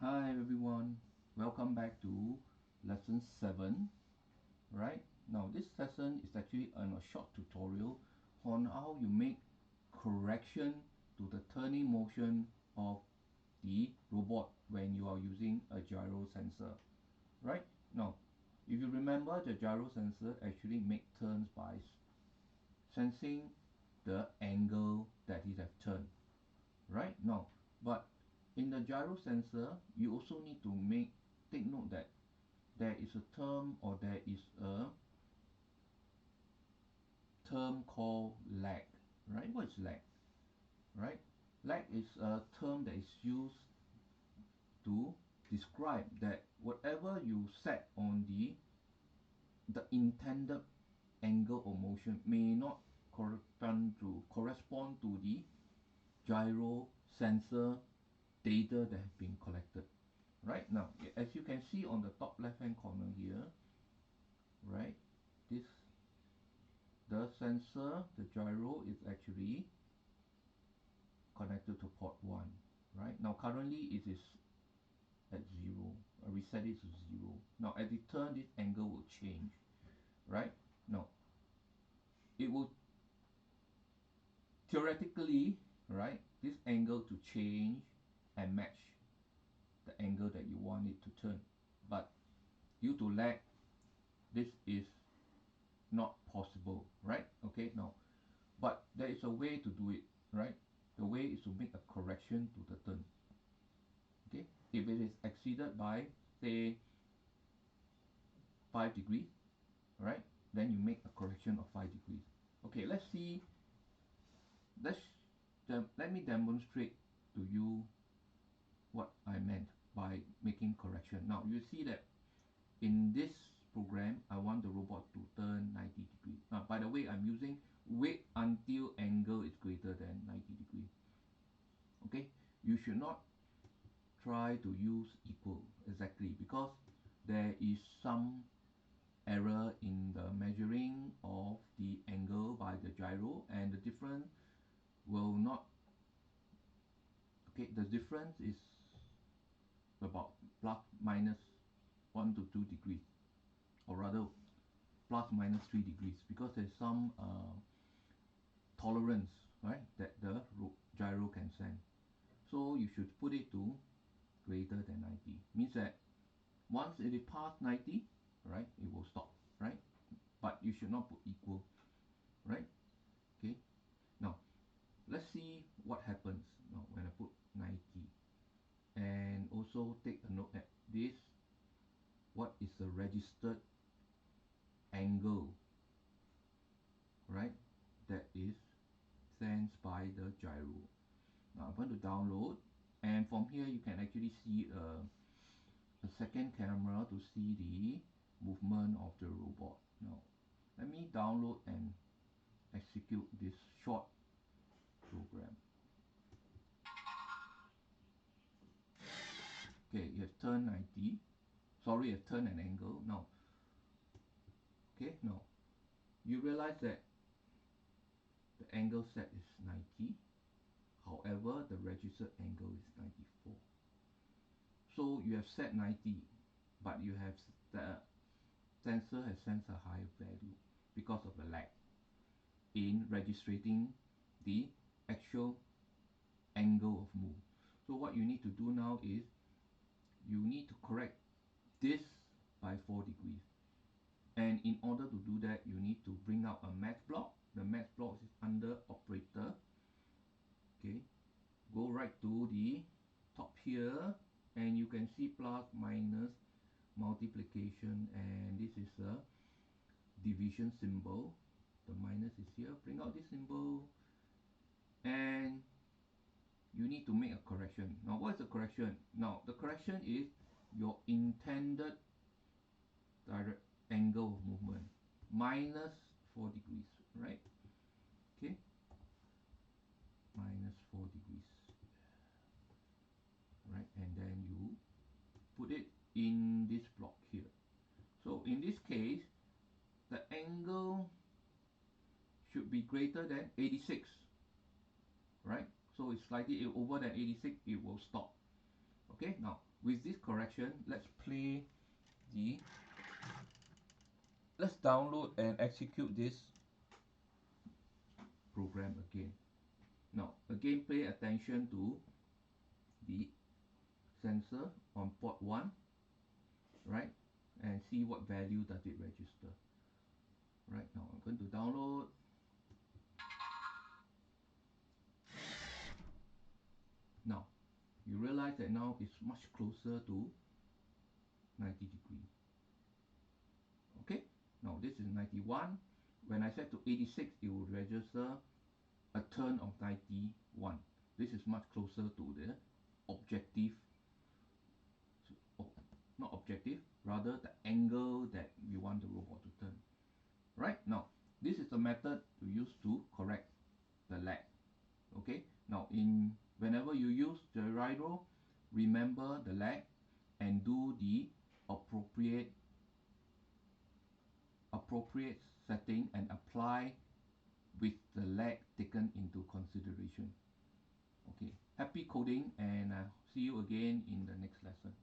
Hi everyone, welcome back to lesson 7. Right now this lesson is actually a short tutorial on how you make correction to the turning motion of the robot when you are using a gyro sensor. Right now, if you remember, the gyro sensor actually make turns by sensing the angle that it have turned. Right now, but in the gyro sensor you also need to take note that there is a term, or there is a term called lag. Right, what is lag? Right, lag is a term that is used to describe that whatever you set on the intended angle of motion may not correspond to the gyro sensor data that have been collected. Right now, as you can see on the top left hand corner here, right, this the sensor, the gyro, is actually connected to port 1. Right now, currently it is at 0. I reset it to 0. Now at the turn, this angle will change. Right now, it will theoretically, right, this angle to change and match the angle that you want it to turn, but due to lag, this is not possible. Right, okay. Now, but there is a way to do it. Right, the way is to make a correction to the turn. Okay, if it is exceeded by say 5 degrees, right, then you make a correction of 5 degrees. Okay, let's see. Let me demonstrate to you what I meant by making correction. Now you see that in this program I want the robot to turn 90 degrees. By the way, I'm using wait until angle is greater than 90 degrees. Okay, you should not try to use equal exactly, because there is some error in the measuring of the angle by the gyro, and the difference will not, okay, the difference is about plus minus 1 to 2 degrees, or rather plus minus 3 degrees, because there's some tolerance, right, that the gyro can send. So you should put it to greater than 90. Means that once it is past 90, right, it will stop. Right, but you should not put equal. Right, okay. Now let's see what happens now when I put 90. And also take a note that this, what is the registered angle, right, that is sensed by the gyro. Now I'm going to download, and from here you can actually see a second camera to see the movement of the robot. Now let me download and execute this short program. Okay, you have turned 90. Sorry, you have turned an angle. Now, okay, now you realize that the angle set is 90. However, the registered angle is 94. So you have set 90, but you have the sensor has sensed a higher value because of the lag in registering the actual angle of move. So what you need to do now is you need to correct this by 4 degrees. And in order to do that, you need to bring out a math block. The math block is under operator. Okay, go right to the top here, and you can see plus, minus, multiplication, and this is a division symbol. The minus is here. Bring out this symbol, and you need to make a correction. Now what is the correction? Now the correction is your intended direct angle of movement minus 4 degrees, right? Okay, minus 4 degrees, right? And then you put it in this block here. So in this case, the angle should be greater than 86, right? So it's slightly over than 86, it will stop. Okay, now with this correction, let's download and execute this program again. Now again, pay attention to the sensor on port 1, right, and see what value does it register. Right, now I'm going to download. Now you realize that now it's much closer to 90 degrees. Okay, now this is 91. When I set to 86, it will register a turn of 91. This is much closer to the objective, not objective, rather the angle that we want the robot to turn. Right, now this is the method to use to correct the lag. Okay, now whenever you use the gyro, remember the lag and do the appropriate setting and apply with the lag taken into consideration. Okay, happy coding, and see you again in the next lesson.